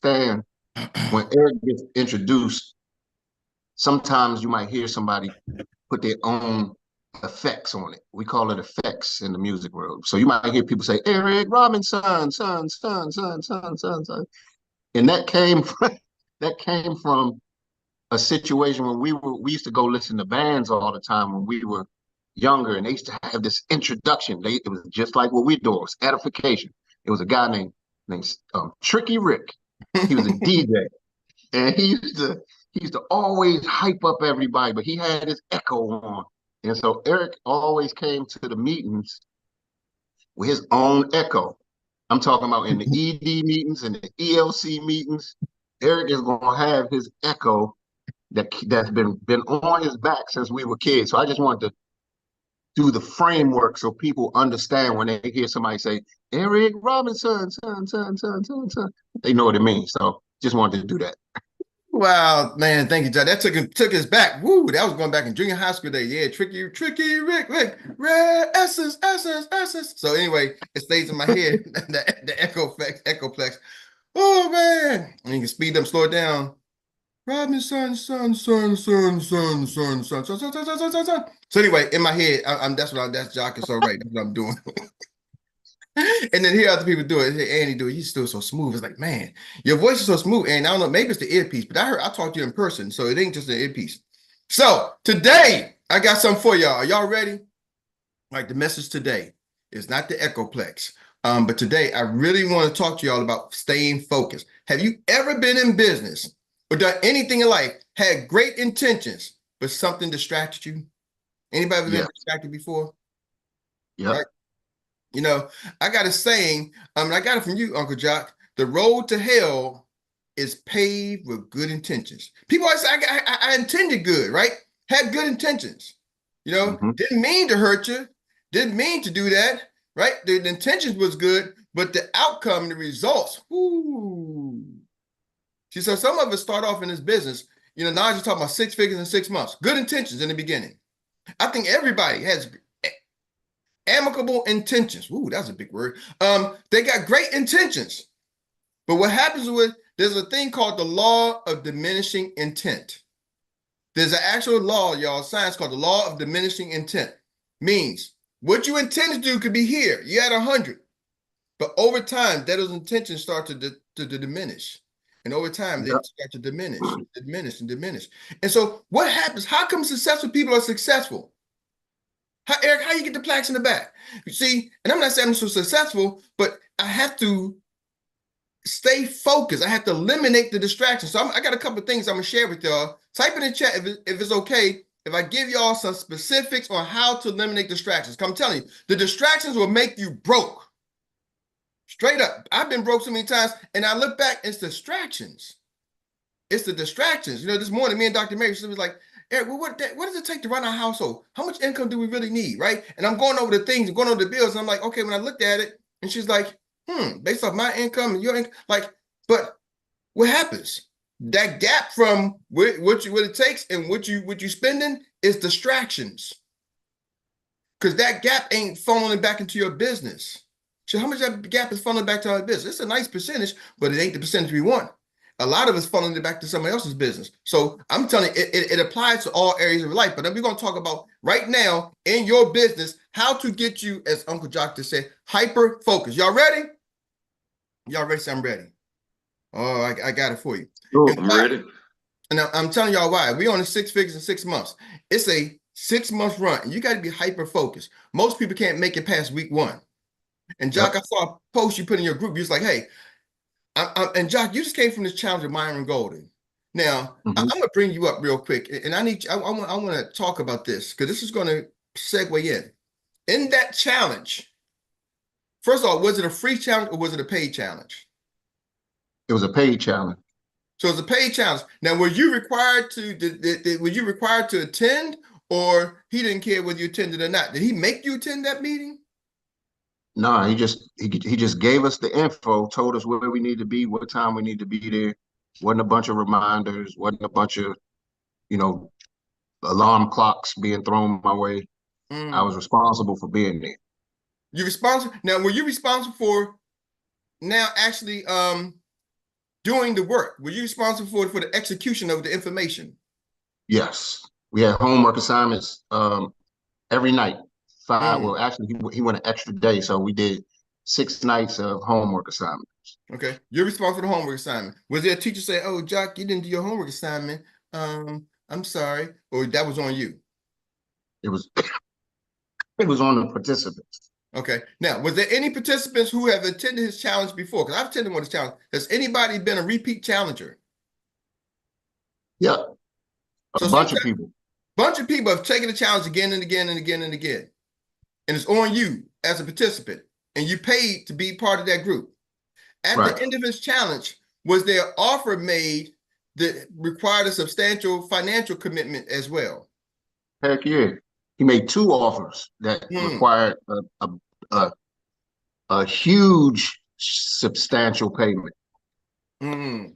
understand when Eric gets introduced, sometimes you might hear somebody put their own effects on it. We call it effects in the music world. So you might hear people say, Eric Robinson, son. And that came from a situation when we used to go listen to bands all the time when we were younger, and they used to have this introduction. It was just like what we're doing, it was edification. It was a guy named Tricky Rick. He was a DJ, and he used to always hype up everybody, but he had his echo on. And so Eric always came to the meetings with his own echo. I'm talking about in the ED meetings and the ELC meetings. Eric is gonna have his echo that's been on his back since we were kids. So I just wanted to do the framework so people understand when they hear somebody say Eric Robinson, son. They know what it means. So just wanted to do that. Wow, man, thank you, John. That took us back. Woo, that was going back in junior high school day. Yeah, tricky, Rick, red essence. So anyway, it stays in my head. the echoplex. Oh man, and you can speed up, slow it down. Robinson, son. So anyway, in my head, that's Jock is so right. That's what I'm doing. And then hear other people do it. Hey, Andy do it. He's still so smooth. It's like, man, your voice is so smooth. And I don't know, maybe it's the earpiece, but I talked to you in person, so it ain't just an earpiece. So today, I got something for y'all. Are y'all ready? Like the message today is not the echoplex. But today I really want to talk to y'all about staying focused. Have you ever been in business or done anything in life, had great intentions, but something distracted you? Anybody ever been distracted before? Yeah. Right? You know, I got a saying, I got it from you, Uncle Jock. The road to hell is paved with good intentions. People always say, I intended good, right? Had good intentions. You know, didn't mean to hurt you, didn't mean to do that, right? The intentions was good, but the outcome, the results, whoo. See, so some of us start off in this business, you know, now I'm just talking about 6 figures in 6 months. Good intentions in the beginning. I think everybody has amicable intentions. Ooh, that's a big word. They got great intentions. But what happens with, there's a thing called the law of diminishing intent. There's an actual law, y'all, science called the law of diminishing intent. Means what you intend to do could be here. You had 100. But over time, those intentions start to diminish. And over time, they start to diminish. And so what happens? How come successful people are successful? Eric, how you get the plaques in the back? You see, and I'm not saying I'm so successful, but I have to stay focused. I have to eliminate the distractions. So I got a couple of things I'm going to share with y'all. Type in the chat if it's okay, if I give y'all some specifics on how to eliminate distractions. I'm telling you, the distractions will make you broke. Straight up. I've been broke so many times, and I look back, it's distractions. It's the distractions. You know, this morning, me and Dr. Mary, she was like, Eric, well, what does it take to run our household? How much income do we really need, right? And I'm going over the things and going over the bills, and I'm like, okay, when I looked at it, and she's like, based off my income and your income, like, but what happens? That gap from what it takes and what you spending is distractions. Because that gap ain't funneling back into your business. So how much that gap is funneling back to our business? It's a nice percentage, but it ain't the percentage we want. A lot of us funneling it back to somebody else's business. So I'm telling you, it applies to all areas of life. But then we're going to talk about right now in your business, how to get you, as Uncle Jock just said, hyper focus. Y'all ready? Y'all ready? So I'm ready. Oh, I got it for you. Cool, I'm ready. And I'm telling y'all why. We on the 6 figures in 6 months. It's a 6-month run, and you got to be hyper focused. Most people can't make it past week 1. And Jock, I saw a post you put in your group. You was like, hey, and Jock, you just came from this challenge of Myron Golden. Now, I'm going to bring you up real quick, and I want to talk about this because this is going to segue in. In that challenge, first of all, was it a free challenge or was it a paid challenge? It was a paid challenge. So it's a paid challenge. Now, were you required to attend, or he didn't care whether you attended or not? Did he make you attend that meeting? No, he just gave us the info, told us where we need to be, what time we need to be there. Wasn't a bunch of reminders, wasn't a bunch of, alarm clocks being thrown my way. I was responsible for being there. You responsible now? Were you responsible for now actually doing the work? Were you responsible for the execution of the information? Yes, we had homework assignments every night. Five. Mm, Well, actually, he went an extra day, so we did 6 nights of homework assignments. okay. You're responsible for the homework assignment. Was there a teacher say, "Oh, Jock, you didn't do your homework assignment. I'm sorry," or that was on you? It was it was on the participants. Okay. Now, was there any participants who have attended his challenge before? Because I've attended one of his challenge. Has anybody been a repeat challenger? Yeah, a So bunch of sometimes people. a bunch of people have taken the challenge again and again and again and again. And it's on you as a participant. And you paid to be part of that group. At the Right. end of his challenge, was there an offer made that required a substantial financial commitment as well? Heck yeah. He made 2 offers that Hmm. required a, a huge, substantial payment. Hmm.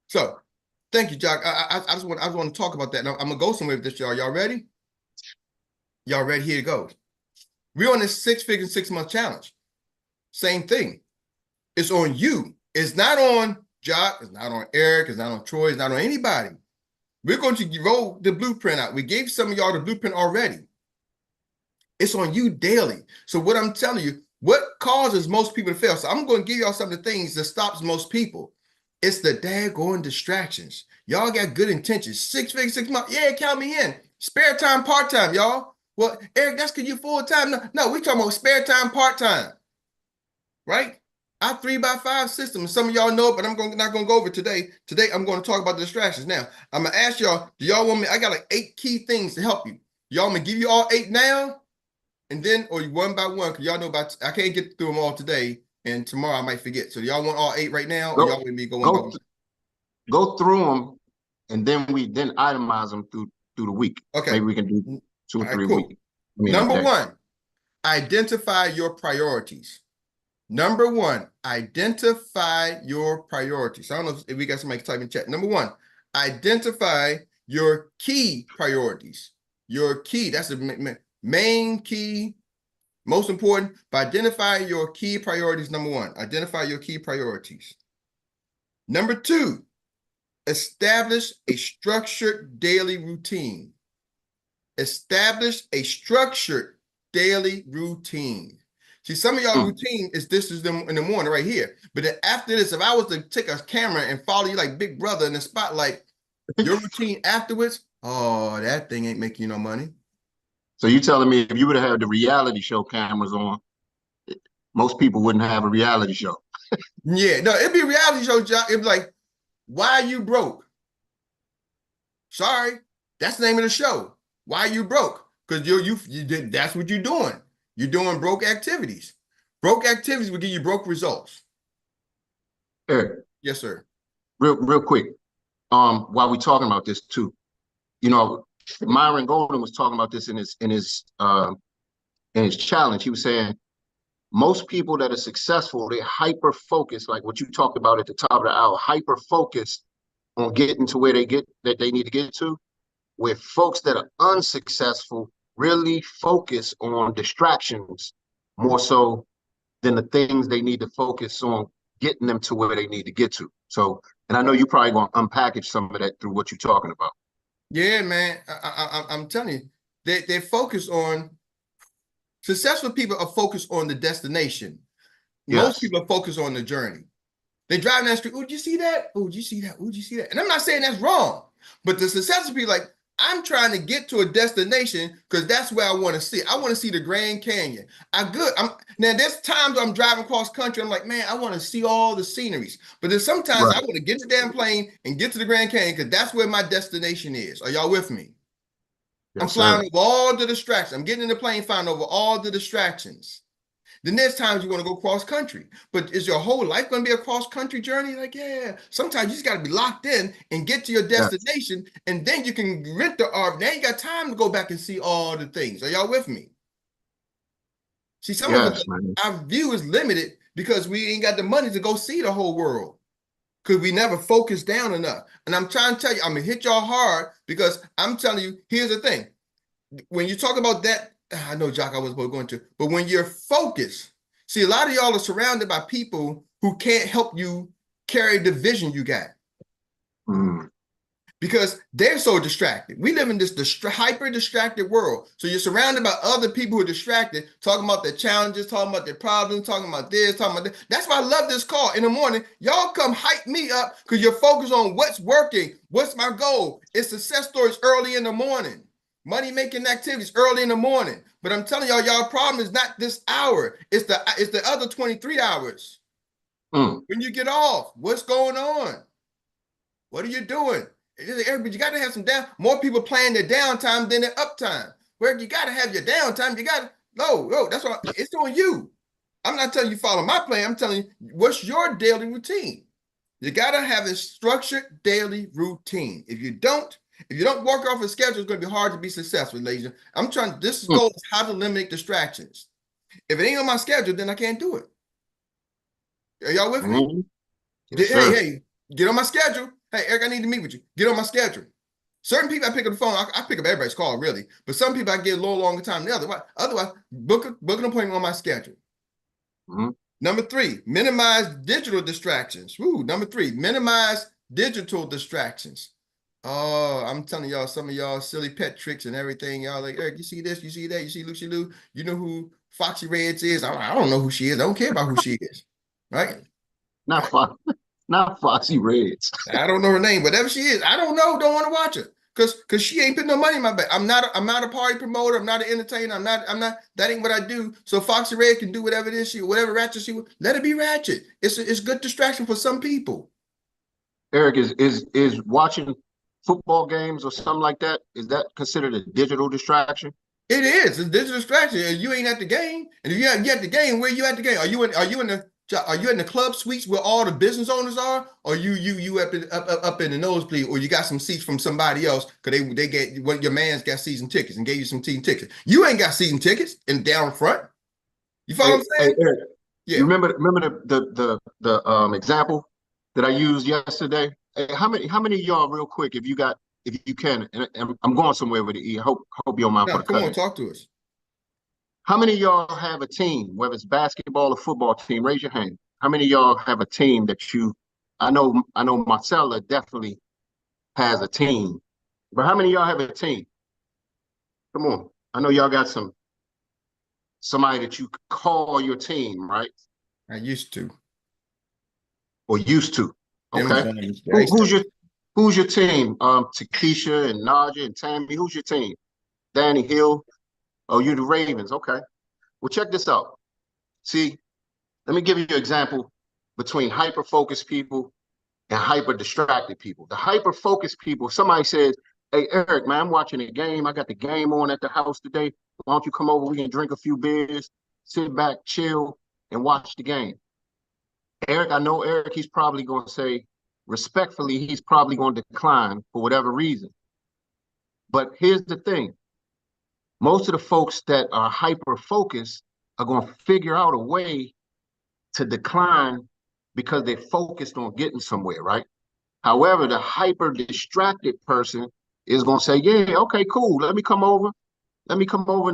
So thank you, Jock. I just want to talk about that. Now, I'm gonna go somewhere with this, y'all. Y'all ready? Y'all ready? Here it goes. We're on this 6-figure 6-month challenge. Same thing. It's on you. It's not on Jock. It's not on Eric. It's not on Troy. It's not on anybody. We're going to roll the blueprint out. We gave some of y'all the blueprint already. It's on you daily. So what I'm telling you, what causes most people to fail? So I'm going to give y'all some of the things that stops most people. It's the daggone distractions. Y'all got good intentions. 6 figures, 6 months. Yeah, count me in. Spare time, part time, y'all. Well, Eric, that's because you full time. No, we talking about spare time, part time, right? Our 3x5 system. Some of y'all know it, but not going to go over it today. Today, I'm going to talk about the distractions. Now, I'm going to ask y'all, do y'all want me? I got like 8 key things to help you. Y'all want me to give you all 8 now? And then, or one by one, because y'all know I can't get through them all today, and tomorrow I might forget. So y'all want all 8 right now, or y'all Go want me to go one by go one? go through them, and then we itemize them through the week. Okay. Maybe we can do All 2 or right, 3 weeks. cool. I mean, a Number day. one, identify your priorities. Number one, identify your priorities. I don't know if we got somebody type in chat. Number one, identify your key priorities. Your key, that's the main key, most important. By identifying your key priorities, number one, identify your key priorities. Number two, establish a structured daily routine. Establish a structured daily routine. See, some of y'all Mm. routine is this is them in the morning right here. But then after this, if I was to take a camera and follow you like Big Brother in the spotlight, your routine afterwards, oh, that thing ain't making you no money. So you telling me if you would have had the reality show cameras on, most people wouldn't have a reality show. Yeah, no, it'd be a reality show, Jock. It'd be like, why you broke? Sorry, that's the name of the show. Why you broke? Because you did that's what you're doing. You're doing broke activities. Broke activities will give you broke results. Eric, Yes, sir. real quick. While we talking about this too, you know, Myron Golden was talking about this in his challenge. He was saying most people that are successful, they hyper focus, like what you talked about at the top of the hour, hyper focused on getting to where they need to get to. Where folks that are unsuccessful really focus on distractions more so than the things they need to focus on getting them to where they need to get to. So, and I know you're probably going to unpackage some of that through what you're talking about. Yeah, man. I'm telling you, they focus on successful people are focused on the destination. Most Yes. people are focused on the journey. They drive down the street. Oh, did you see that? Oh, did you see that? Oh, did you see that? And I'm not saying that's wrong, but the successful people like, I'm trying to get to a destination because that's where I want to see. I want to see the Grand Canyon. Now there's times I'm driving across country. I'm like, man, I want to see all the sceneries. But then sometimes I Right. want to get to the damn plane and get to the Grand Canyon because that's where my destination is. Are y'all with me? I'm Yes, flying sir. over all the distractions. I'm getting in the plane, flying over all the distractions. Then there's times you want to go cross country, but is your whole life going to be a cross country journey? Like, yeah, sometimes you just got to be locked in and get to your Yes. destination, and then you can rent the RV. Now you got time to go back and see all the things. Are y'all with me? See, some of us, Yes, man. our view is limited because we ain't got the money to go see the whole world because we never focus down enough. And I'm trying to tell you, I'm gonna hit y'all hard because I'm telling you, here's the thing. When you talk about that, I know, Jock, I was going to, but when you're focused, see, a lot of y'all are surrounded by people who can't help you carry the vision you got. Mm. Because they're so distracted. We live in this hyper distracted world. So you're surrounded by other people who are distracted, talking about their challenges, talking about their problems, talking about this, talking about that. That's why I love this call in the morning. Y'all come hype me up because you're focused on what's working, what's my goal. It's success stories early in the morning, money making activities early in the morning. But I'm telling y'all problem is not this hour. It's the other 23 hours. Mm. When you get off, what's going on? What are you doing? But you got to have some more people playing their downtime than their uptime. Where you got to have your downtime, you got to, no, that's what it's on you. I'm not telling you follow my plan. I'm telling you what's your daily routine. You got to have a structured daily routine. If you don't work off a schedule, it's going to be hard to be successful, ladies. This goal is how to eliminate distractions. If it ain't on my schedule, then I can't do it. Are y'all with me? Mm. Yes, Hey, get on my schedule. Hey, Eric, I need to meet with you. Get on my schedule. Certain people, I pick up the phone. I pick up everybody's call, really. But some people, I get a little longer time than others. Otherwise, book an appointment on my schedule. Mm. Number 3, minimize digital distractions. Number 3, minimize digital distractions. Oh, I'm telling y'all, some of y'all silly pet tricks and everything. Y'all like, Eric, you see this? You see that? You see Lucy Lou? You know who Foxy Reds is? I don't know who she is. I don't care about who she is. Right? Not Foxy Reds. I don't know her name, whatever she is. I don't know. Don't want to watch her because she ain't putting no money in my bank. I'm not a party promoter. I'm not an entertainer. I'm not. That ain't what I do. So Foxy Red can do whatever it is whatever ratchet she let it be ratchet. It's good distraction for some people. Eric, is watching football games or something like that, is that considered a digital distraction? It is. It's digital distraction. You ain't at the game, and if you at the game, where you at the game? Are you in the club suites where all the business owners are, or you up in the nosebleed, or you got some seats from somebody else because they get what your man's got season tickets and gave you some season tickets. You ain't got season tickets in down front. You follow what I'm saying? Hey, Eric, Yeah. you remember the example that I used yesterday? Hey, how many of y'all, real quick, if you can, and I'm going somewhere with it. Hope you don't mind for No, the come on, cut. talk to us. How many of y'all have a team, whether it's basketball or football team? Raise your hand. How many of y'all have a team that you? I know Marcella definitely has a team, but how many of y'all have a team? Come on, I know y'all got somebody that you call your team, right? I used to. Or used to. Them Okay. times, I Who, used who's to. your who's your team? Takesha and Naja and Tammy. Who's your team? Danny Hill. Oh, you the Ravens. Okay. Well, check this out. See, let me give you an example between hyper focused people and hyper distracted people. The hyper focused people, somebody says, "Hey, Eric, man, I'm watching a game. I got the game on at the house today. Why don't you come over? We can drink a few beers, sit back, chill, and watch the game." Eric, I know Eric, he's probably going to say, respectfully, he's probably going to decline for whatever reason. But here's the thing. Most of the folks that are hyper focused are going to figure out a way to decline because they're focused on getting somewhere, right? However, the hyper distracted person is going to say, yeah, okay, cool. Let me come over. Let me come over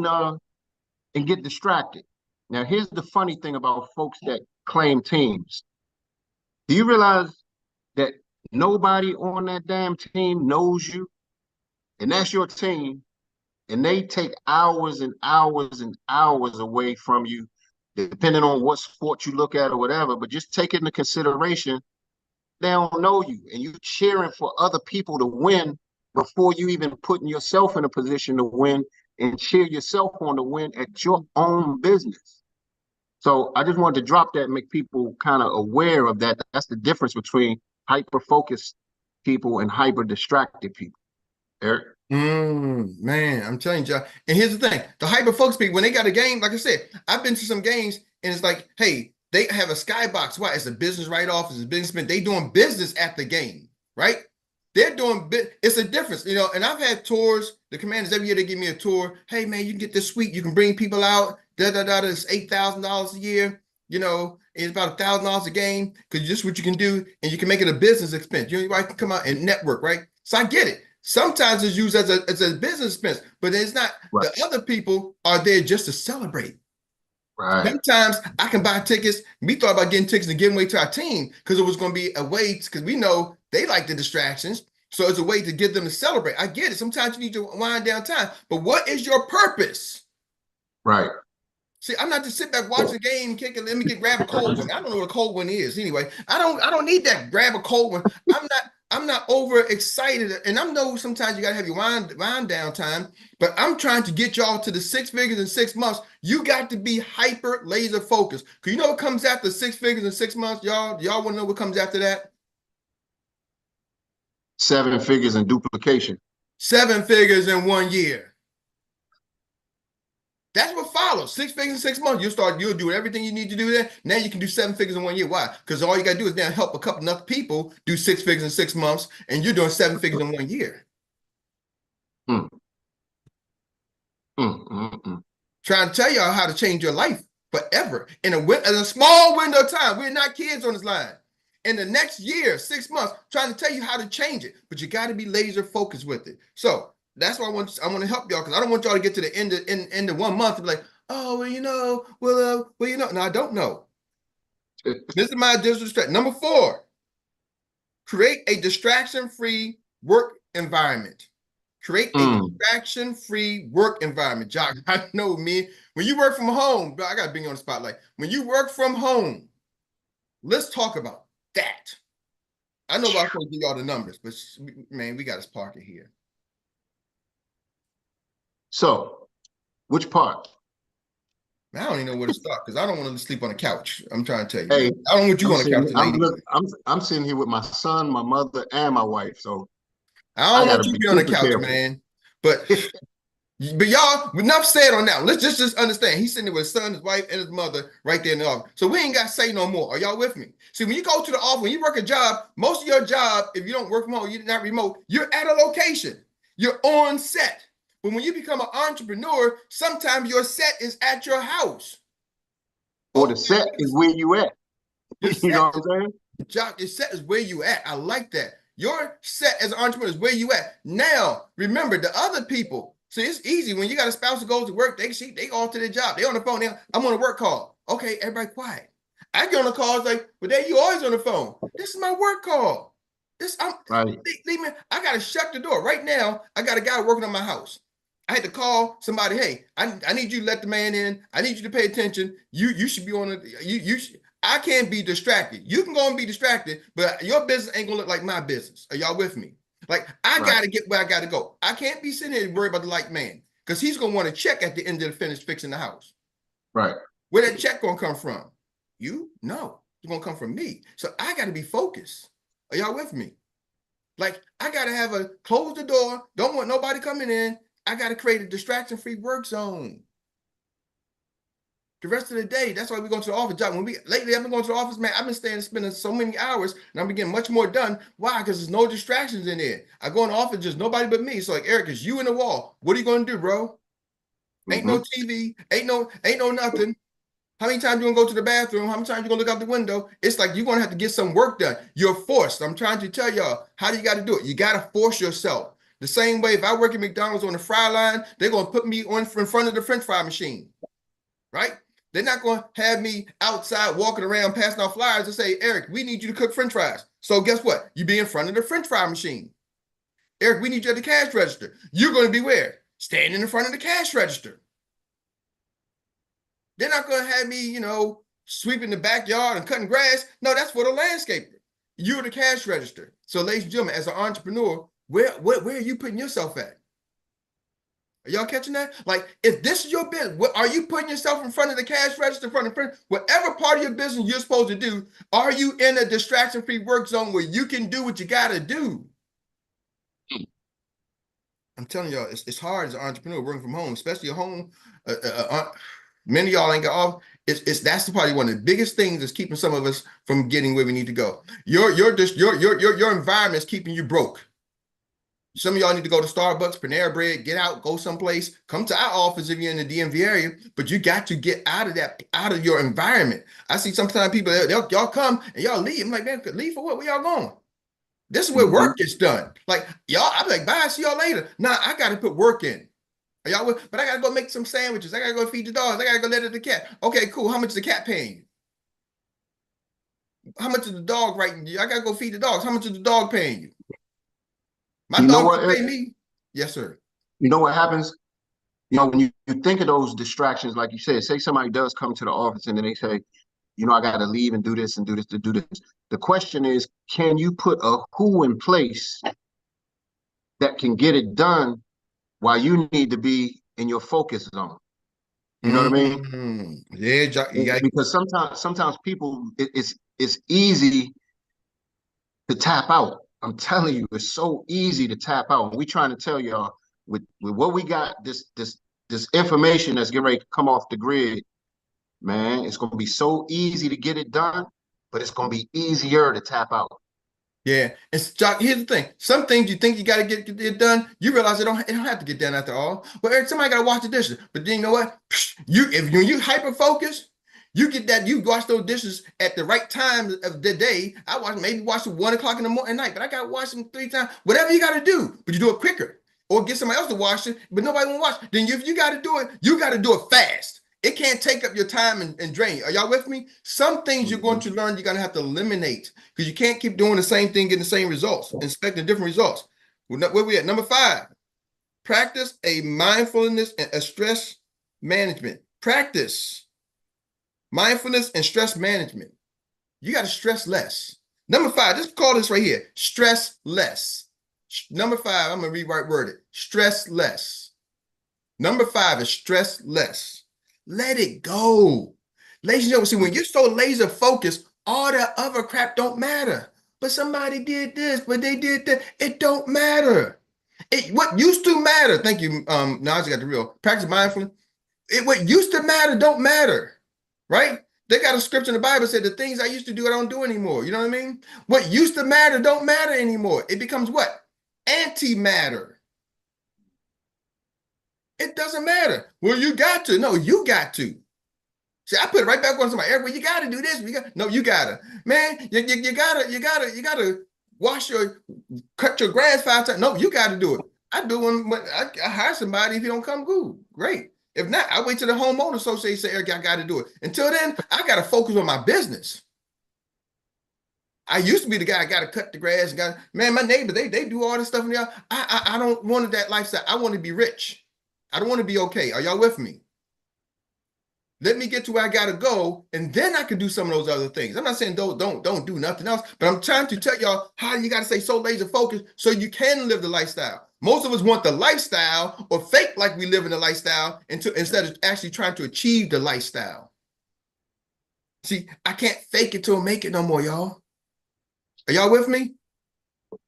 and get distracted. Now, here's the funny thing about folks that claim teams. Do you realize that nobody on that damn team knows you? And that's your team. And they take hours and hours and hours away from you, depending on what sport you look at or whatever. But just take into consideration, they don't know you. And you cheering for other people to win before you even putting yourself in a position to win and cheer yourself on to win at your own business. So I just wanted to drop that and make people kind of aware of that. That's the difference between hyper focused people and hyper distracted people. Eric? Man, I'm telling you, John. And here's the thing: the hyper focus people, when they got a game, like I said, I've been to some games, and it's like, hey, they have a skybox. Why? It's a business write-off. It's a businessman. They doing business at the game, right? They're doing it's a difference, And I've had tours. The commanders every year they give me a tour. Hey, man, you can get this suite. You can bring people out. It's $8,000 a year. It's about $1,000 a game because just what you can do, and you can make it a business expense. I can come out and network, right? So I get it. Sometimes it's used as a business expense, but it's not. Right. The other people are there just to celebrate. Right. Sometimes I can buy tickets. We thought about getting tickets and giving away to our team because it was going to be a way, because we know they like the distractions. So it's a way to get them to celebrate. I get it. Sometimes you need to wind down time. But what is your purpose? Right. See, I'm not just sitting back watching the game, kicking. Let me grab a cold one. I don't know what a cold one is. Anyway, I don't need that. Grab a cold one. I'm not over excited. And I know sometimes you gotta have your wind down time, but I'm trying to get y'all to the 6 figures in 6 months. You got to be hyper laser focused. Cause you know what comes after 6 figures in 6 months, y'all? Y'all want to know what comes after that? 7 figures in duplication. 7 figures in 1 year. That's what follows. 6 figures in 6 months. You'll do everything you need to do there. Now you can do 7 figures in 1 year. Why? Because all you got to do is now help a couple enough people do 6 figures in 6 months, and you're doing 7 figures in 1 year. Mm. Mm. Trying to tell y'all how to change your life forever in a small window of time. We're not kids on this line. In the next year, 6 months, trying to tell you how to change it, but you got to be laser focused with it. So that's why I want to help y'all, because I don't want y'all to get to the end of 1 month and be like, oh, no, I don't know. This is my digital strategy. Number 4, create a distraction-free work environment. Create a distraction-free work environment. Jock, I know, me. When you work from home, I got to bring you on the spotlight. When you work from home, let's talk about that. I know I'm going to give y'all the numbers, but man, we got to park it here. So, which part? Man, I don't even know where to start because I don't want to sleep on the couch. I'm trying to tell you. Hey, man. I don't want you on the couch tonight. I'm sitting here with my son, my mother, and my wife. So I I don't got want to you to be be on the super couch, careful. man. But y'all, enough said on that. Let's just understand. He's sitting there with his son, his wife, and his mother right there in the office. So we ain't got to say no more. Are y'all with me? See, when you go to the office, when you work a job, most of your job, if you don't work from home, you're not remote, you're at a location. You're on set. But when you become an entrepreneur, sometimes your set is at your house. Or the set is where you at. You know what I'm saying? Jock, your set is where you at. I like that. Your set as an entrepreneur is where you at. Now, remember the other people. See, it's easy when you got a spouse who goes to work. They go off to their job. They on the phone. I'm on a work call. Okay, everybody quiet. I get on the call. It's like, but there you always on the phone. This is my work call. Right. Leave me. I gotta shut the door right now. I got a guy working on my house. I had to call somebody. Hey, I need you to let the man in. I need you to pay attention. You should be on it. You should. I can't be distracted. You can go and be distracted, but your business ain't gonna look like my business. Are y'all with me? Like, I gotta get where I gotta go. I can't be sitting here worried about the like man, because he's gonna want to check at the end of the finish fixing the house. Right. Where that check gonna come from? You? No, it's gonna come from me. So I gotta be focused. Are y'all with me? Like, I gotta close the door. Don't want nobody coming in. I gotta create a distraction-free work zone. The rest of the day, that's why we go to the office. Lately, I've been going to the office, man. I've been spending so many hours, and I'm getting much more done. Why? Because there's no distractions in there. I go in the office, just nobody but me. So like, Eric, it's you and the wall. What are you gonna do, bro? Ain't no TV, ain't no nothing. How many times you gonna go to the bathroom? How many times you gonna look out the window? It's like you're gonna have to get some work done. You're forced. I'm trying to tell y'all how do you got to do it. You got to force yourself. The same way if I work at McDonald's on the fry line, they're gonna put me in front of the French fry machine, right? They're not going to have me outside walking around passing out flyers and say, Eric, we need you to cook French fries. So guess what? You be in front of the French fry machine. Eric, we need you at the cash register. You're going to be where? Standing in front of the cash register. They're not going to have me, sweeping the backyard and cutting grass. No, that's for the landscaper. You're the cash register. So ladies and gentlemen, as an entrepreneur, where are you putting yourself at? Are y'all catching that? Like, if this is your business, are you putting yourself in front of the cash register, in front of whatever part of your business you're supposed to do? Are you in a distraction-free work zone where you can do what you got to do? I'm telling y'all, it's hard as an entrepreneur working from home, especially at home. Many of y'all ain't got off. That's probably one of the biggest things that's keeping some of us from getting where we need to go. Your environment is keeping you broke. Some of y'all need to go to Starbucks, Panera Bread, get out, go someplace, come to our office if you're in the DMV area, but you got to get out of your environment. I see sometimes people, y'all come and y'all leave. I'm like, man, leave for what? Where y'all going? This is where work gets done. Like, y'all, I'm like, bye, see y'all later. Nah, I got to put work in. Are y'all with? But I gotta go make some sandwiches. I gotta go feed the dogs. I gotta go let it the cat. Okay, cool. How much is the cat paying you? How much is the dog writing you? I gotta go feed the dogs. How much is the dog paying you? My You know dog what, don't Eric? pay me. Yes, sir. You know what happens? When you think of those distractions, like you said, say somebody does come to the office and then they say, I got to leave and do this and do this to do this. The question is, can you put a who in place that can get it done while you need to be in your focus zone? You know what I mean? Yeah, you got. Because sometimes people, it's easy to tap out. I'm telling you, it's so easy to tap out. And we trying to tell y'all with what we got, this information that's getting ready to come off the grid, man, it's gonna be so easy to get it done, but it's gonna be easier to tap out. Yeah, it's Jock. Here's the thing: some things you think you got to get it done, you realize it don't have to get done after all. Well, Eric, somebody got to wash the dishes, but then you know what? When you hyper focus, you get that you wash those dishes at the right time of the day. I wash them 1 o'clock in the morning at night, but I got to wash them 3 times. Whatever you got to do, but you do it quicker, or get somebody else to wash it, but nobody will wash. Then if you got to do it, you got to do it fast. It can't take up your time and drain. Are y'all with me? Some things you're going to learn, you're going to have to eliminate because you can't keep doing the same thing, getting the same results, expecting different results. Where we at? Number 5, practice a mindfulness and a stress management. Practice mindfulness and stress management. You got to stress less. Number 5, just call this right here, stress less. Number 5, I'm going to rewrite word it, stress less. Number 5 is stress less. Let it go. Ladies and gentlemen, see, when you're so laser focused, all that other crap don't matter. But somebody did this, but they did that. It don't matter. What used to matter, thank you, now I just got the real, practice mindfulness. What used to matter don't matter, right? They got a scripture in the Bible that said the things I used to do, I don't do anymore. You know what I mean? What used to matter don't matter anymore. It becomes what? Antimatter. It doesn't matter. Well, you got to. No, you got to. See, I put it right back on somebody. Eric, well, you got to do this. No, you got to. Man, you gotta cut your grass 5 times. No, you got to do it. I do when I hire somebody. If you don't come, good, great. If not, I wait till the homeowner association say, Eric, I got to do it. Until then, I got to focus on my business. I used to be the guy I got to cut the grass. Man, my neighbor, they do all this stuff. I don't want that lifestyle. I want to be rich. I don't want to be okay. Are y'all with me? Let me get to where I gotta go, and then I can do some of those other things. I'm not saying don't do nothing else, but I'm trying to tell y'all how you gotta stay so laser focused so you can live the lifestyle. Most of us want the lifestyle or fake like we live in the lifestyle instead of actually trying to achieve the lifestyle. See, I can't fake it till I make it no more, y'all. Are y'all with me?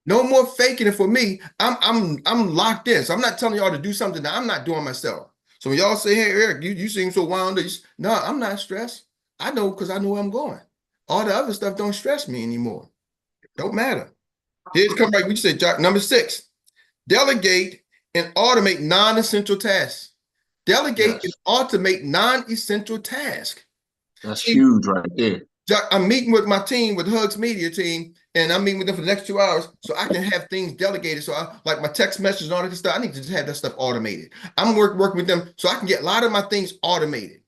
No more faking it for me. I'm locked in. So I'm not telling y'all to do something that I'm not doing myself. So when y'all say, hey, Eric, you seem so wound up. No, I'm not stressed. I know because I know where I'm going. All the other stuff don't stress me anymore. Don't matter. Here's come right. We said number 6, delegate and automate non-essential tasks. Delegate and automate non-essential tasks. That's huge right there. I'm meeting with my team, with Hugs Media team, and I'm meeting with them for the next 2 hours so I can have things delegated. So like my text messages and all that stuff, I need to just have that stuff automated. I'm working with them so I can get a lot of my things automated.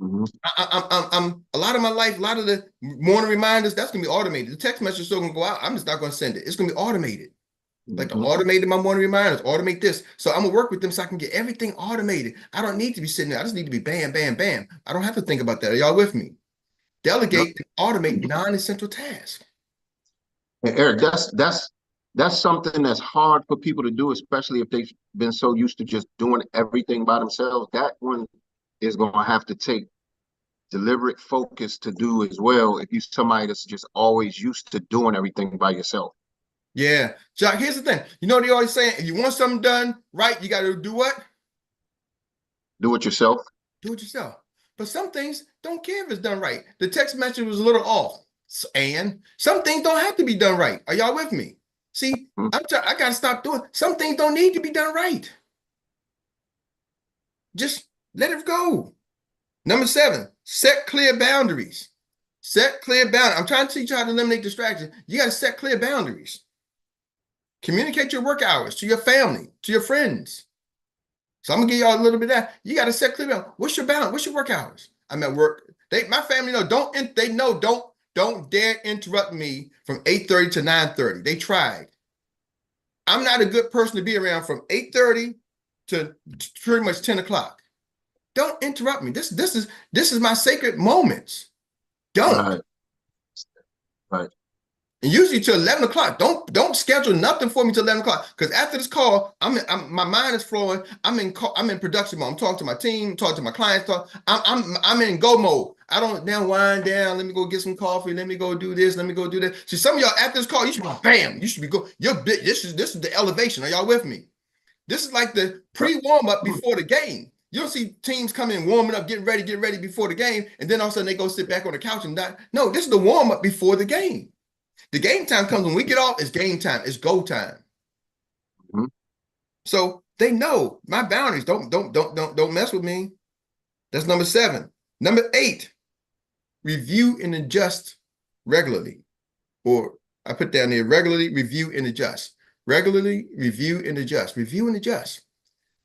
I'm a lot of my life, a lot of the morning reminders, that's gonna be automated. The text message is still gonna go out. I'm just not gonna send it. It's gonna be automated. Like automated my morning reminders, automate this. So I'm gonna work with them so I can get everything automated. I don't need to be sitting there. I just need to be bam, bam, bam. I don't have to think about that. Are y'all with me? Delegate and automate non-essential tasks. And Eric, that's something that's hard for people to do, especially if they've been so used to just doing everything by themselves. That one is going to have to take deliberate focus to do as well if you somebody that's just always used to doing everything by yourself. Yeah. Jack, here's the thing. You know, they always saying, if you want something done right, you got to do what? Do it yourself. Do it yourself. But some things don't care if it's done right. The text message was a little off. And some things don't have to be done right. Are y'all with me? See, I got to stop doing. Some things don't need to be done right. Just let it go. Number 7, set clear boundaries. Set clear boundaries. I'm trying to teach you how to eliminate distractions. You got to set clear boundaries. Communicate your work hours to your family, to your friends. So I'm gonna give y'all a little bit of that. You got to set clear down. What's your balance? What's your work hours? I'm at work. My family know. Don't dare interrupt me from 8:30 to 9:30. They tried. I'm not a good person to be around from 8:30 to pretty much 10 o'clock. Don't interrupt me. This is my sacred moments. Don't. Right. Right. And usually till 11 o'clock. Don't schedule nothing for me till 11 o'clock. Because after this call, my mind is flowing. I'm in production mode. I'm talking to my team, talking to my clients. I'm in go mode. I don't now wind down. Let me go get some coffee. Let me go do this. Let me go do that. See, some of y'all after this call, you should be bam. You should be go. This is the elevation. Are y'all with me? This is like the pre-warm up before the game. You don't see teams come in warming up, getting ready before the game, and then all of a sudden they go sit back on the couch and die. No, this is the warm up before the game. The game time comes when we get off. It's game time. It's go time. Mm-hmm. So they know my boundaries. Don't mess with me. That's number 7. Number 8, review and adjust regularly. Or I put down there regularly review and adjust. Regularly review and adjust. Review and adjust.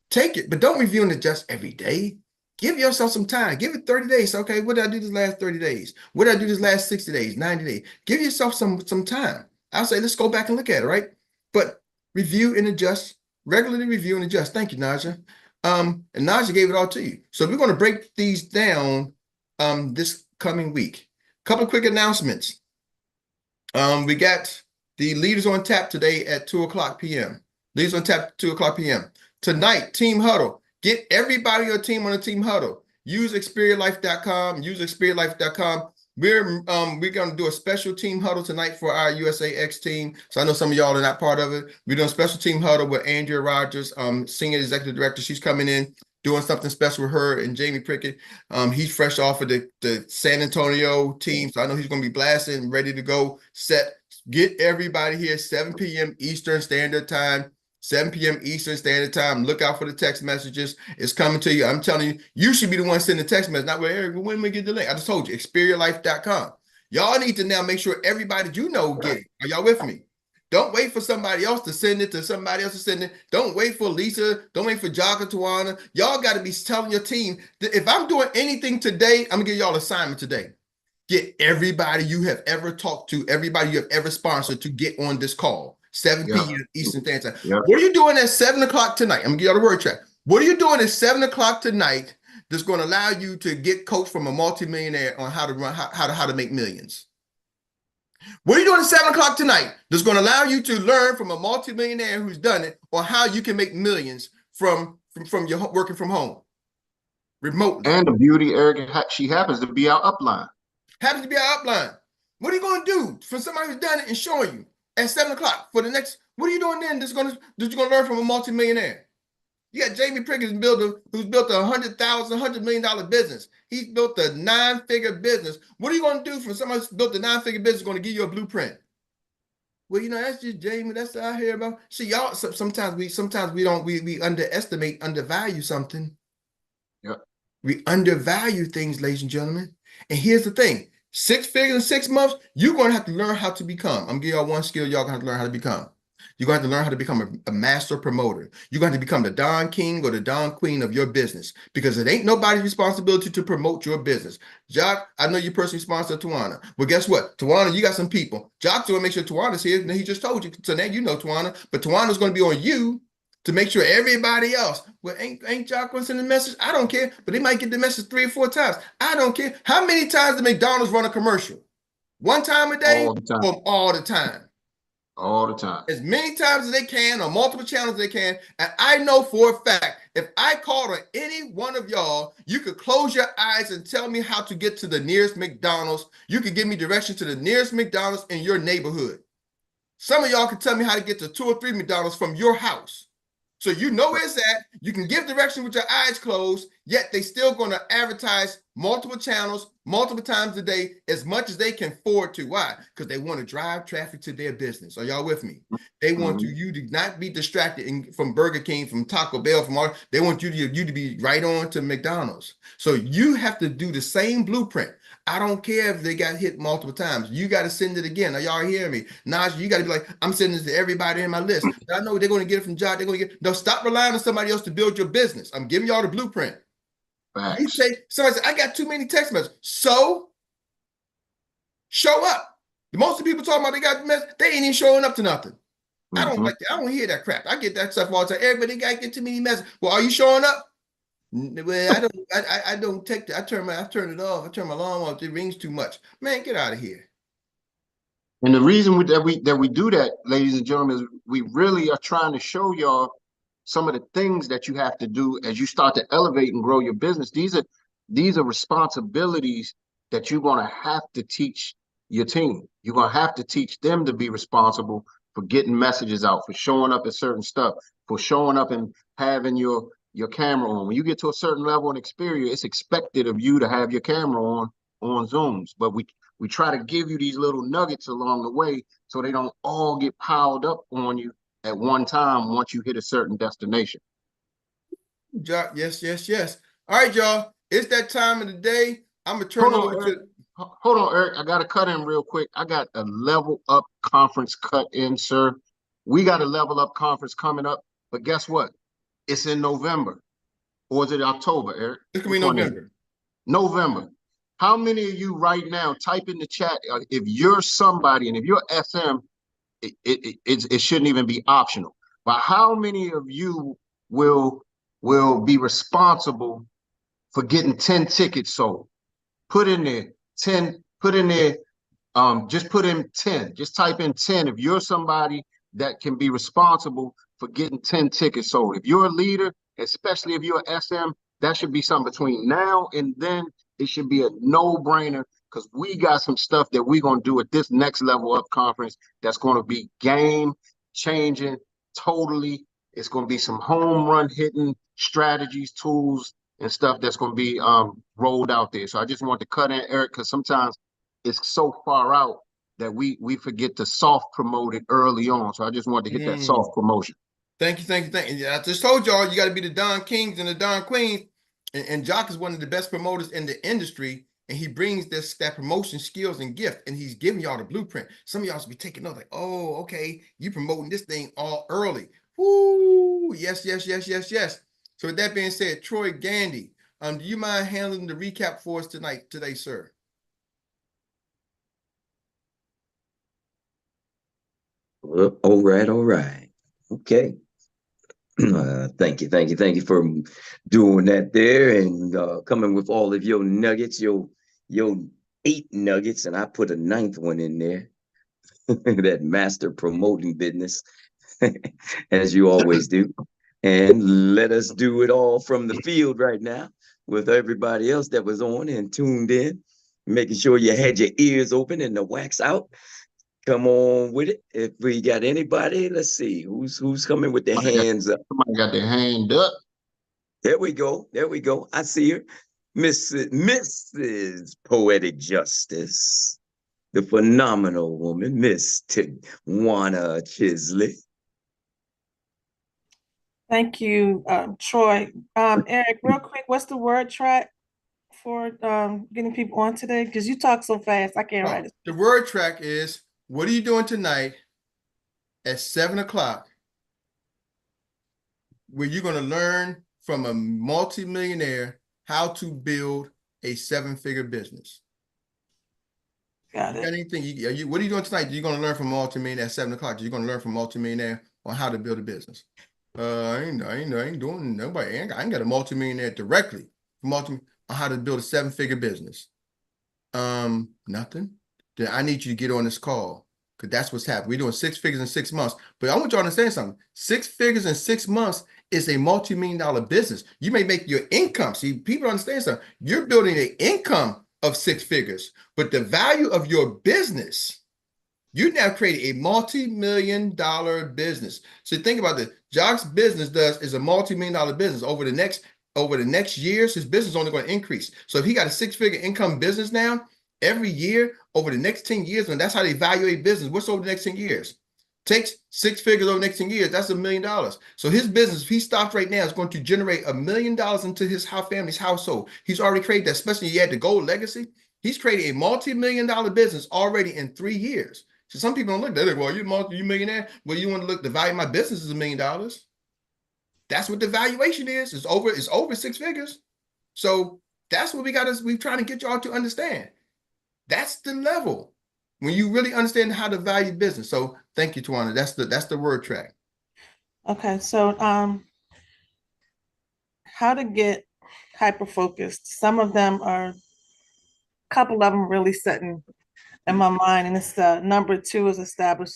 Take it, but don't review and adjust every day. Give yourself some time. Give it 30 days. Okay, what did I do this last 30 days? What did I do this last 60 days, 90 days? Give yourself some time. I'll say, let's go back and look at it, right? But review and adjust. Regularly review and adjust. Thank you, Naja. And Naja gave it all to you. So we're going to break these down this coming week. Couple of quick announcements. We got the Leaders on Tap today at 2:00 p.m. Leaders on Tap 2:00 p.m. Tonight, Team Huddle. Get everybody on your team on a team huddle. Use XperientLife.com. Use XperientLife.com. We're going to do a special team huddle tonight for our USAX team. So I know some of y'all are not part of it. We're doing a special team huddle with Andrea Rogers, Senior Executive Director. She's coming in, doing something special with her and Jamie Prickett. He's fresh off of the San Antonio team. So I know he's going to be blasting, ready to go, set. Get everybody here, 7 p.m. Eastern Standard Time. 7 p.m. Eastern Standard Time. Look out for the text messages. It's coming to you. I'm telling you, you should be the one sending the text message, not where Eric, when we get the link. I just told you, XperientLife.com. Y'all need to now make sure everybody you know get it. Are y'all with me? Don't wait for somebody else to send it, to somebody else to send it. Don't wait for Lisa. Don't wait for Jock or Tawana. Y'all got to be telling your team that if I'm doing anything today, I'm going to give y'all an assignment today. Get everybody you have ever talked to, everybody you have ever sponsored to get on this call. 7 p.m. Eastern Standard Time. Yep. What are you doing at 7 o'clock tonight? I'm gonna give y'all the word track. What are you doing at 7 o'clock tonight that's going to allow you to get coached from a multimillionaire on how to run, how to make millions? What are you doing at 7 o'clock tonight that's going to allow you to learn from a multimillionaire who's done it on how you can make millions from your working from home remotely? And the beauty, Eric, she happens to be our upline. Happens to be our upline. What are you going to do for somebody who's done it and showing you? At 7 o'clock for the next, what are you doing then that you're gonna learn from a multimillionaire? You got Jamie Prickett who's built a $100 million business. He's built a 9-figure business. What are you gonna do for somebody who's built a 9-figure business going to give you a blueprint? Well, that's just Jamie. That's what I hear about. See, y'all, sometimes we underestimate, undervalue something. Yep. We undervalue things, ladies and gentlemen. And here's the thing. 6 figures in 6 months, you're going to have to learn how to become. I'm going to give y'all one skill y'all going to have to learn how to become. You're going to have to learn how to become a master promoter. You're going to have to become the Don King or the Don Queen of your business because it ain't nobody's responsibility to promote your business. Jock, I know you personally sponsor Tawana. Well, guess what? Tawana, you got some people. Jock's going to make sure Tawana's here. And he just told you. So now you know Tawana. But Tawana's going to be on you to make sure everybody else, well, ain't Jock going to send a message? I don't care. But they might get the message 3 or 4 times. I don't care. How many times did McDonald's run a commercial? 1 time a day or all the time? All the time. As many times as they can on multiple channels they can. And I know for a fact, if I called on any one of y'all, you could close your eyes and tell me how to get to the nearest McDonald's. You could give me directions to the nearest McDonald's in your neighborhood. Some of y'all can tell me how to get to 2 or 3 McDonald's from your house. So you know where it's at. You can give direction with your eyes closed, yet they still going to advertise multiple channels, multiple times a day, as much as they can afford to. Why? Because they want to drive traffic to their business. Are y'all with me? They want you to not be distracted from Burger King, from Taco Bell, from all. They want you to be right on to McDonald's. So you have to do the same blueprint. I don't care if they got hit multiple times. You got to send it again. Are y'all hearing me? Najee, you got to be like, I'm sending this to everybody in my list. I know they're going to get it from Jock. They're going to get. No, stop relying on somebody else to build your business. I'm giving y'all the blueprint. You Facts. say somebody said, I got too many text messages. So show up. The most of the people talking about they got mess, they ain't even showing up to nothing. I don't like that. I don't hear that crap. I get that stuff all the time. Everybody got to get too many messages. Well, are you showing up? Well, I don't. I don't take that. I turn it off. I turn my alarm off. It rings too much. Man, get out of here. And the reason that we do that, ladies and gentlemen, is we really are trying to show y'all some of the things that you have to do as you start to elevate and grow your business. These are responsibilities that you're gonna have to teach your team. You're gonna have to teach them to be responsible for getting messages out, for showing up at certain stuff, for showing up and having your camera on. When you get to a certain level in experience, it's expected of you to have your camera on Zooms. But we try to give you these little nuggets along the way so they don't all get piled up on you at one time once you hit a certain destination. Yes, yes, yes. All right, y'all. It's that time of the day. I'm gonna turn Hold it on, over Eric. to. Hold on, Eric. I got to cut in real quick. I got a level up conference cut in, sir. We got a level up conference coming up, but guess what? It's in November. Or is it October, Eric? It's gonna be Which one is it? November. November. How many of you right now type in the chat if you're somebody and if you're SM, it shouldn't even be optional. But how many of you will be responsible for getting 10 tickets sold? Put in there 10, put in there, just put in 10. Just type in 10 if you're somebody that can be responsible for getting 10 tickets sold. If you're a leader, especially if you're a SM, that should be something between now and then. It should be a no-brainer because we got some stuff that we're going to do at this next level up conference that's going to be game changing totally. It's going to be some home run hitting strategies, tools, and stuff that's going to be rolled out there. So I just wanted to cut in, Eric, because sometimes it's so far out that we forget to soft promote it early on. So I just wanted to hit that soft promotion. Thank you, thank you, thank you. Yeah, I just told y'all you got to be the Don Kings and the Don Queens. And Jock is one of the best promoters in the industry, and he brings that promotion skills and gift, and he's giving y'all the blueprint. Some of y'all should be taking notes like, oh, okay, you promoting this thing all early. Woo! Yes, yes, yes, yes, yes. So with that being said, Troy Gandy, do you mind handling the recap for us today, sir? Well, all right, all right. Okay. Thank you for doing that there and coming with all of your nuggets, your 8 nuggets, and I put a 9th one in there. That master promoting business, as you always do. And let us do it all from the field right now with everybody else that was on and tuned in, making sure you had your ears open and the wax out. Come on with it. If we got anybody, let's see who's coming with their hands up. Somebody got their hand up. There we go. There we go. I see her. Mrs. Poetic Justice, the phenomenal woman, Miss Tawana Chisley. Thank you, Troy. Eric, real quick, what's the word track for getting people on today? Because you talk so fast, I can't write it. The word track is, what are you doing tonight at 7 o'clock, where you're going to learn from a multimillionaire how to build a 7-figure business. Got it. Anything what are you doing tonight? You're going to learn from a multimillionaire at 7 o'clock. You're going to learn from a multimillionaire on how to build a business. I ain't doing nobody. I ain't got a multimillionaire directly on how to build a 7-figure business. Nothing. Then I need you to get on this call because that's what's happening. We're doing 6 figures in 6 months. But I want you to understand something. 6 figures in 6 months is a multi-million-dollar business. You may make your income. See, people understand something. You're building an income of 6 figures, but the value of your business, you now create a multi-million-dollar business. So think about this. Jock's business is a multi-million-dollar business. Over the next years, his business is only going to increase. So if he got a 6-figure income business now, every year over the next 10 years, and that's how they evaluate business. What's over the next 10 years? Takes 6 figures over the next 10 years. That's $1 million. So his business, if he stops right now, is going to generate $1 million into his family's household. He's already created that, especially he had the gold legacy. He's created a multi-million-dollar business already in 3 years. So some people don't look at it. Well, you millionaire. Well, you want to look, the value of my business is $1 million. That's what the valuation is. It's over 6 figures. So that's what we're trying to get y'all to understand. That's the level when you really understand how to value business. So thank you, Tawana. That's the word track. Okay, so how to get hyper focused. Some of them are, a couple of them really sitting in my mind, and it's number 2 is establish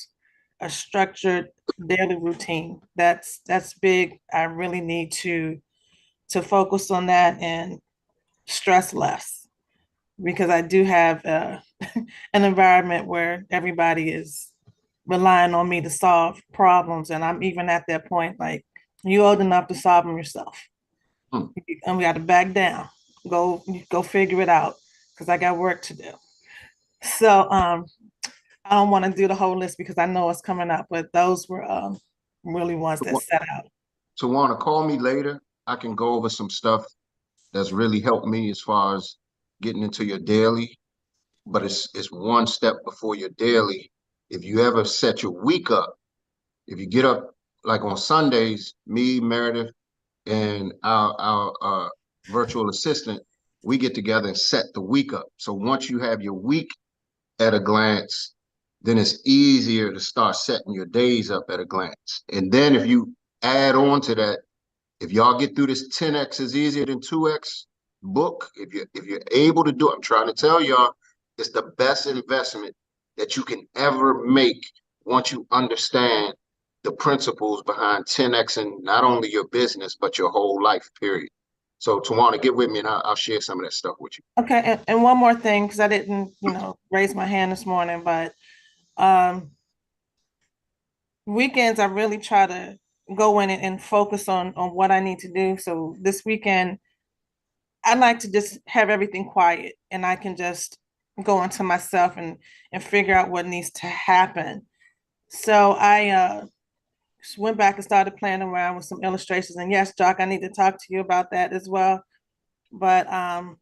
a structured daily routine. That's big. I really need to focus on that and stress less, because I do have an environment where everybody is relying on me to solve problems, and I'm even at that point, like, you old enough to solve them yourself. And we got to back down, go figure it out, because I got work to do. So I don't want to do the whole list because I know it's coming up, but those were really ones that set out. So want to call me later? I can go over some stuff that's really helped me as far as getting into your daily, but it's one step before your daily. If you ever set your week up, if you get up like on Sundays, me, Meredith, and our virtual assistant, we get together and set the week up. So once you have your week at a glance, then it's easier to start setting your days up at a glance. And then if you add on to that, if y'all get through this, 10x is easier than 2x book. If you're able to do it, I'm trying to tell y'all, it's the best investment that you can ever make once you understand the principles behind 10x and not only your business, but your whole life, period. So Tawana, get with me and I'll share some of that stuff with you. Okay, and one more thing, because I didn't, raise my hand this morning, but weekends I really try to go in and focus on what I need to do. So this weekend, I like to just have everything quiet, and I can just go into myself and figure out what needs to happen. So I just went back and started playing around with some illustrations. And yes, Jock, I need to talk to you about that as well. But I'm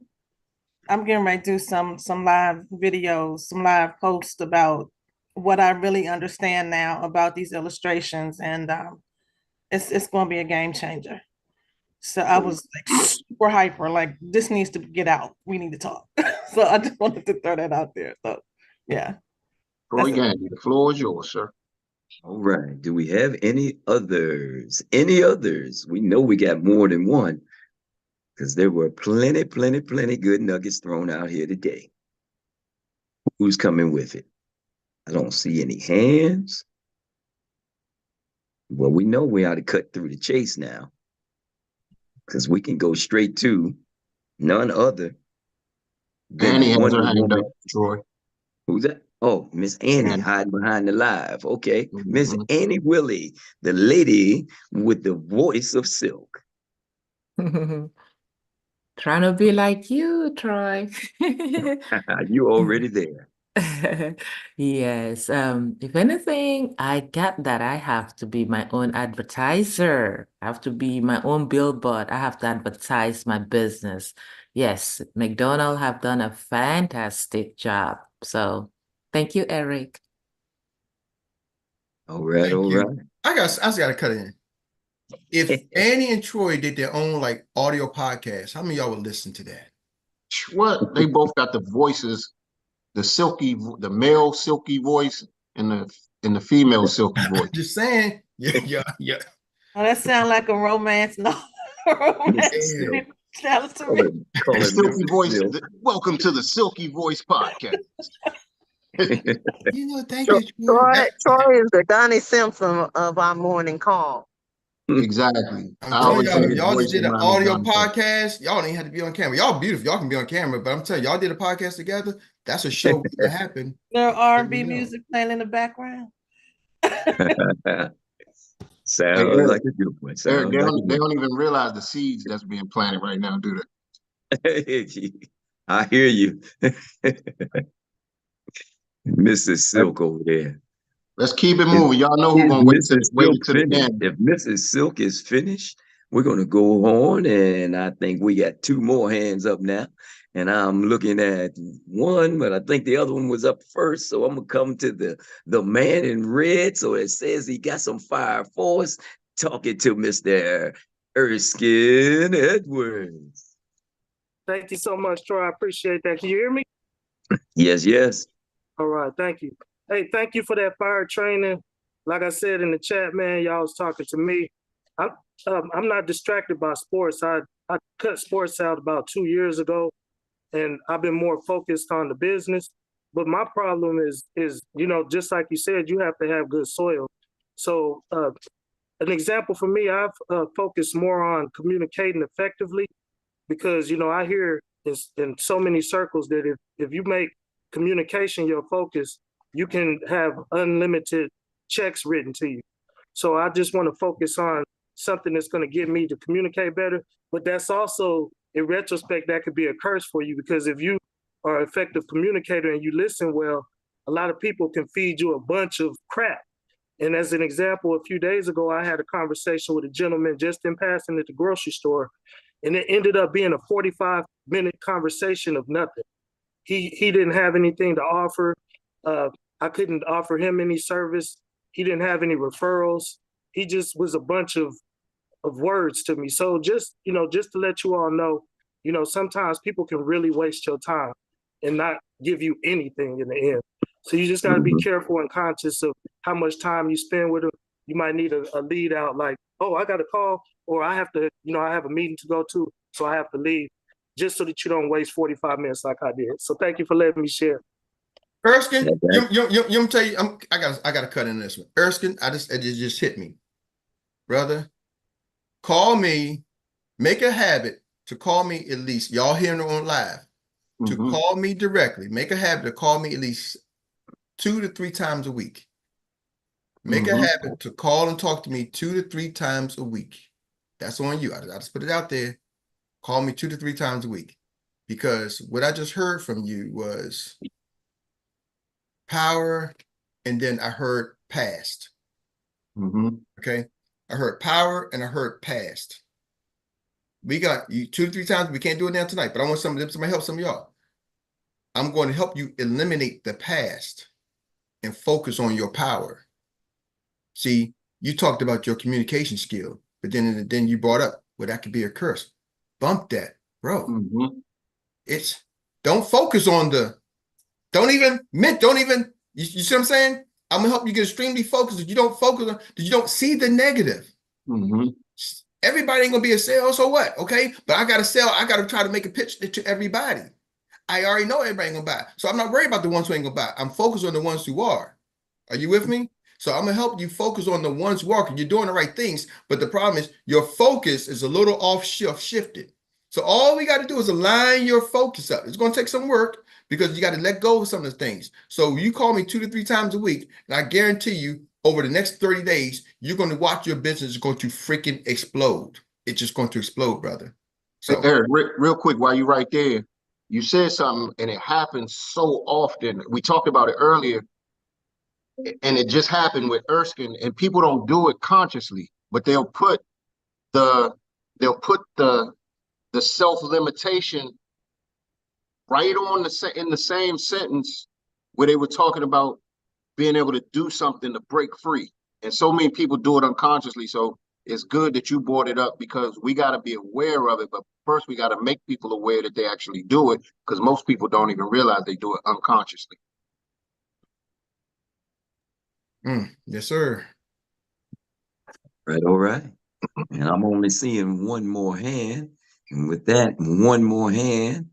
getting ready to do some live videos, some live posts about what I really understand now about these illustrations, and it's going to be a game changer. So I was like super hyper, like, this needs to get out. We need to talk. So I just wanted to throw that out there. So yeah. Troy Gandy, the floor is yours, sir. All right. Do we have any others? Any others? We know we got more than one, because there were plenty good nuggets thrown out here today. Who's coming with it? I don't see any hands. Well, we know we ought to cut through the chase now, because we can go straight to none other than Annie the has her Wonder hand up, Woman. Troy. Who's that? Oh, Miss Annie Annie. hiding behind the live. Okay. Mm-hmm. Miss Annie Willie, the lady with the voice of silk. Trying to be like you, Troy. You already there. Yes. If anything, I get that I have to be my own advertiser. I have to be my own billboard. I have to advertise my business. Yes, McDonald's have done a fantastic job. So thank you, Erik. All right, Thank all you. right. I just gotta cut in. If Annie and Troy did their own like audio podcast, how many of y'all would listen to that? What? They both got the voices, the male silky voice and the female silky voice. Just saying. Yeah. Oh, that sounds like a romance. No, romance. Yeah. Tell it to Call me. it, call The it silky Mr. voice. Silk. Welcome to the Silky Voice Podcast. Thank you, Troy. Troy is the Donnie Simpson of our morning call. Exactly. I'm I telling always say y'all, his y'all just voice did an reminds me of audio Donnie Simpson. podcast. Y'all don't even have to be on camera. Y'all beautiful. Y'all can be on camera, but I'm telling y'all did a podcast together. That's a show waiting to happen. There R&B Let me know. music playing in the background. Sounds Hey, Eric, like a good one. Eric, Sounds they like don't even realize the seeds that's being planted right now, do they? I hear you. Mrs. Silk over there. Let's keep it Is, moving. Y'all know who's is gonna Mrs. wait Silk until the finished? end. If Mrs. Silk is finished, we're going to go on, and I think we got two more hands up now. and I'm looking at one, but I think the other one was up first. So I'm gonna come to the man in red. So it says he got some fire for us. Talking to Mr. Erskine Edwards. Thank you so much, Troy. I appreciate that. Can you hear me? Yes, yes. All right, thank you. Hey, thank you for that fire training. Like I said in the chat, man, y'all was talking to me. I'm not distracted by sports. I cut sports out about 2 years ago, and I've been more focused on the business. But my problem is just like you said, you have to have good soil. So an example for me, I've focused more on communicating effectively because I hear in so many circles that if you make communication your focus, you can have unlimited checks written to you. So I just want to focus on something that's going to get me to communicate better. But that's also, in retrospect, that could be a curse for you because if you are an effective communicator and you listen well, a lot of people can feed you a bunch of crap. And as an example, a few days ago, I had a conversation with a gentleman just in passing at the grocery store, and it ended up being a 45-minute conversation of nothing. He didn't have anything to offer. I couldn't offer him any service. He didn't have any referrals. He just was a bunch of words to me. So just to let you all know, sometimes people can really waste your time and not give you anything in the end. So you just got to be careful and conscious of how much time you spend with them. You might need a lead out like, oh, I got a call, or I have to, I have a meeting to go to, so I have to leave, just so that you don't waste 45 minutes like I did. So thank you for letting me share. Erskine, you tell you, I got to cut in this one. Erskine, it just hit me, brother. Call me, make a habit to call me at least. Y'all hearing it on live. To call me directly. Make a habit to call me at least 2 to 3 times a week. Make a habit to call and talk to me 2 to 3 times a week. That's on you. I just put it out there. Call me 2 to 3 times a week. Because what I just heard from you was power, and then I heard past. Okay? I heard power and I heard past. We got you 2 to 3 times. We can't do it now tonight, but I want somebody to help some of y'all. I'm going to help you eliminate the past and focus on your power. See, you talked about your communication skill, but then you brought up, well, that could be a curse. Bump that, bro. It's don't focus on don't even, you see what I'm saying? I'm gonna help you get extremely focused. That you don't focus on, that you don't see the negative. Everybody ain't gonna be a sales, so what? Okay, but I gotta sell. I gotta try to make a pitch to everybody. I already know everybody ain't gonna buy. So I'm not worried about the ones who ain't gonna buy. I'm focused on the ones who are. Are you with me? So I'm gonna help you focus on the ones who are, because you're doing the right things. But the problem is your focus is a little shifted. So all we got to do is align your focus up. It's gonna take some work because you got to let go of some of the things. So you call me 2 to 3 times a week, and I guarantee you, over the next 30 days, you're going to watch your business is going to freaking explode. It's just going to explode, brother. So Eric, real quick, while you're right there, you said something, and it happens so often. We talked about it earlier, and it just happened with Erskine, and people don't do it consciously, but they'll put the self-limitation right on in the same sentence where they were talking about being able to do something to break free. And so many people do it unconsciously. So it's good that you brought it up, because we got to be aware of it. But first, we got to make people aware that they actually do it, because most people don't even realize they do it unconsciously. Yes, sir. Right, all right. And I'm only seeing one more hand. And with that one more hand,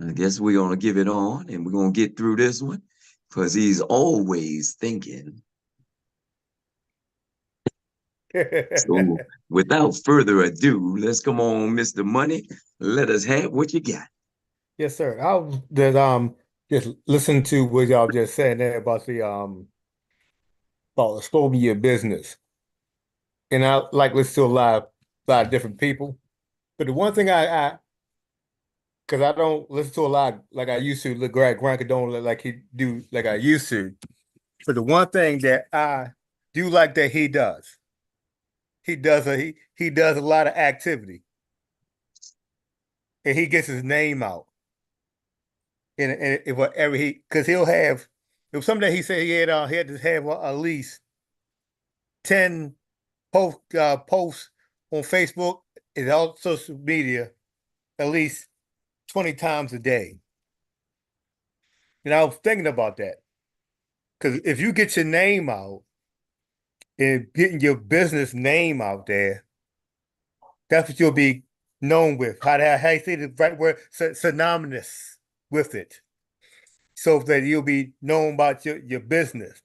I guess we're going to give it on, and we're going to get through this one, because he's always thinking. So without further ado, let's come on, Mr. Money. Let us have what you got. Yes, sir. I was just listen to what y'all just said there about about exploding your business. And I like listen to a lot of different people. But the one thing because I don't listen to a lot like I used to, Grant don't like he do like I used to. But the one thing that I do like that he does a lot of activity. And he gets his name out. and if whatever because he'll have, if someday he said he had to have at least 10 posts on Facebook and all social media at least 20 times a day. And I was thinking about that because if you get your name out and getting your business name out there, that's what you'll be known with. How you say the right word? Synonymous with it. So that you'll be known about your business.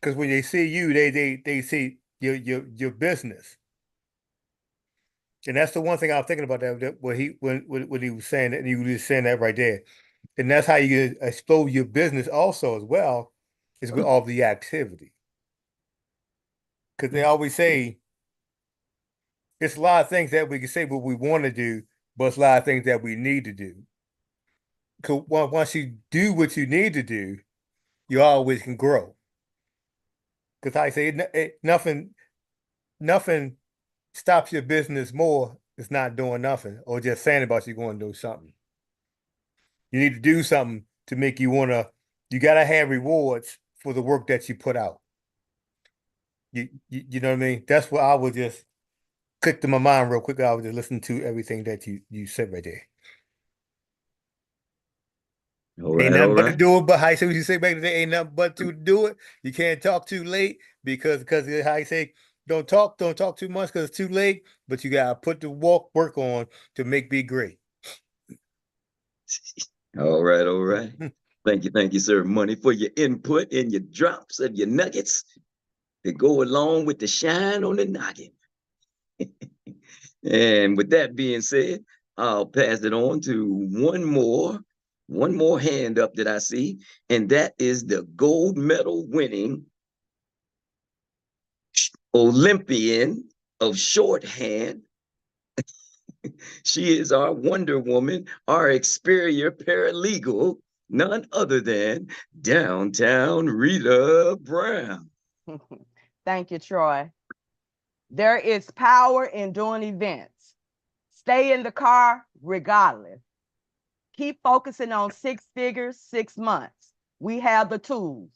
Because when they see you, they see your business. And that's the one thing I was thinking about that when he was saying that, and he was saying that right there. And that's how you explode your business also as well, is with all the activity. Because they always say it's a lot of things that we can say what we want to do, but it's a lot of things that we need to do. Because once you do what you need to do, you always can grow. Because I say nothing stops your business more is not doing nothing or just saying about you going to do something. You need to do something to make you you got to have rewards for the work that you put out. You know what I mean? That's what I would just click to my mind real quick. I was just listening to everything that you said right there. All Ain't right, nothing all but to right. do it, but how you say what you say back today, ain't nothing but to do it. You can't talk too late because how you say don't talk too much because it's too late, but you gotta put the work on to make be great. All right, all right. Thank you, sir, Money, for your input and your drops of your nuggets that go along with the shine on the noggin. And with that being said, I'll pass it on to one more hand up that I see, and that is the gold medal winning Olympian of shorthand. She is our Wonder Woman, our Xperia paralegal, none other than Downtown Rita Brown. Thank you, Troy. There is power in doing events. Stay in the car regardless. Keep focusing on 6 figures, 6 months. We have the tools.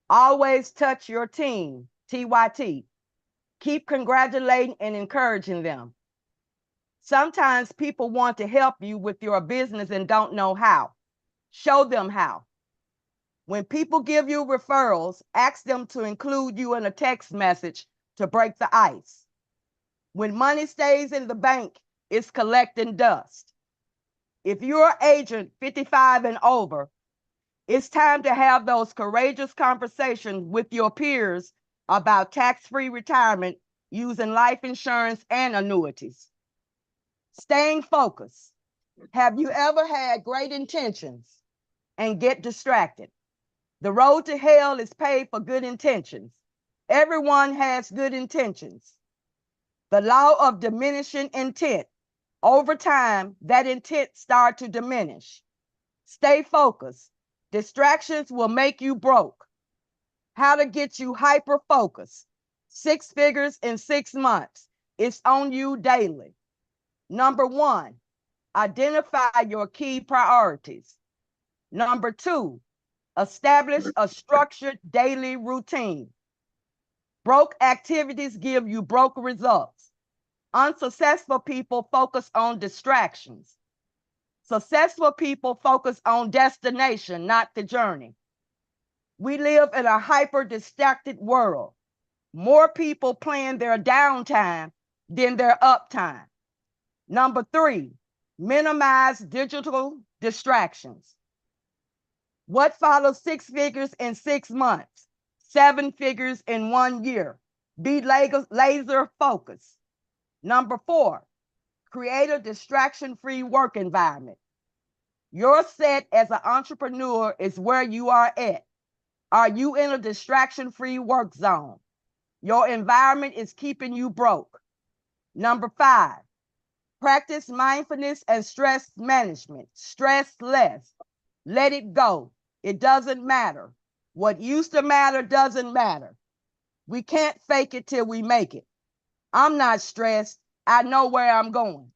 Always touch your team, TYT. Keep congratulating and encouraging them. Sometimes people want to help you with your business and don't know how. Show them how. When people give you referrals, ask them to include you in a text message to break the ice. When money stays in the bank, it's collecting dust. If you're an agent 55 and over, it's time to have those courageous conversations with your peers about tax-free retirement using life insurance and annuities. Staying focused. Have you ever had great intentions and get distracted? The road to hell is paved for good intentions. Everyone has good intentions. The law of diminishing intent. Over time, that intent starts to diminish. Stay focused. Distractions will make you broke. How to get you hyper-focused. 6 figures in 6 months. It's on you daily. Number 1, identify your key priorities. Number 2, establish a structured daily routine. Broke activities give you broke results. Unsuccessful people focus on distractions. Successful people focus on destination, not the journey. We live in a hyper-distracted world. More people plan their downtime than their uptime. Number 3, minimize digital distractions. What follows 6 figures in 6 months, 7 figures in 1 year? Be laser focused. Number 4, create a distraction-free work environment. Your set as an entrepreneur is where you are at. Are you in a distraction-free work zone? Your environment is keeping you broke. Number 5, practice mindfulness and stress management. Stress less. Let it go. It doesn't matter. What used to matter doesn't matter. We can't fake it till we make it. I'm not stressed. I know where I'm going.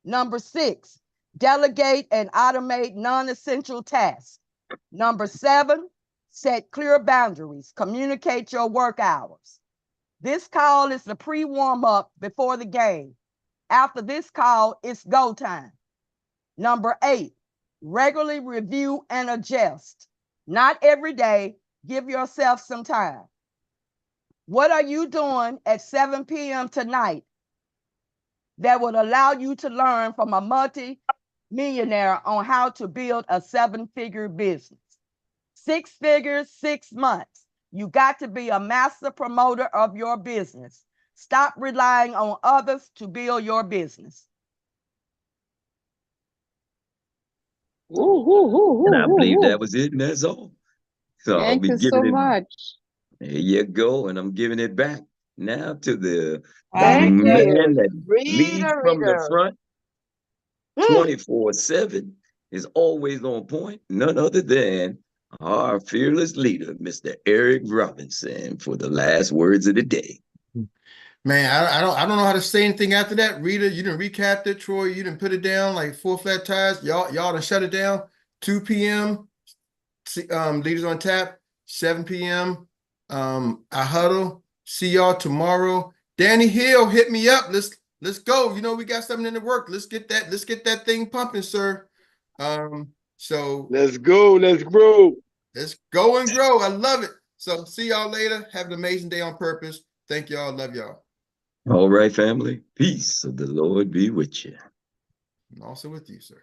Number 6, Delegate and automate non-essential tasks. Number 7, set clear boundaries. Communicate your work hours. This call is the pre-warm-up before the game. After this call, it's go time. Number 8, regularly review and adjust. Not every day, give yourself some time. What are you doing at 7 p.m. tonight that would allow you to learn from a multi-millionaire on how to build a 7-figure business? 6 figures, 6 months. You got to be a master promoter of your business. Stop relying on others to build your business. And I believe that was it, and that's all. So I'll Thank be you so giving it. much. There you go, and I'm giving it back now to the Thank man you. that leads from the front 24/7, is always on point, none other than our fearless leader, Mr. Eric Robinson, for the last words of the day. Man, I don't know how to say anything after that. Rita, you didn't recap it. Troy, you didn't put it down like 4 flat tires. Y'all done shut it down. 2 p.m. Leaders on tap. 7 p.m. I huddle. See y'all tomorrow. Danny Hill, hit me up. Let's go. You know we got something in the work. Let's get that thing pumping, sir. So let's go. Let's grow. Let's go and grow. I love it. So see y'all later. Have an amazing day on purpose. Thank y'all. Love y'all. All right, family. Peace of the Lord be with you. And also with you, sir.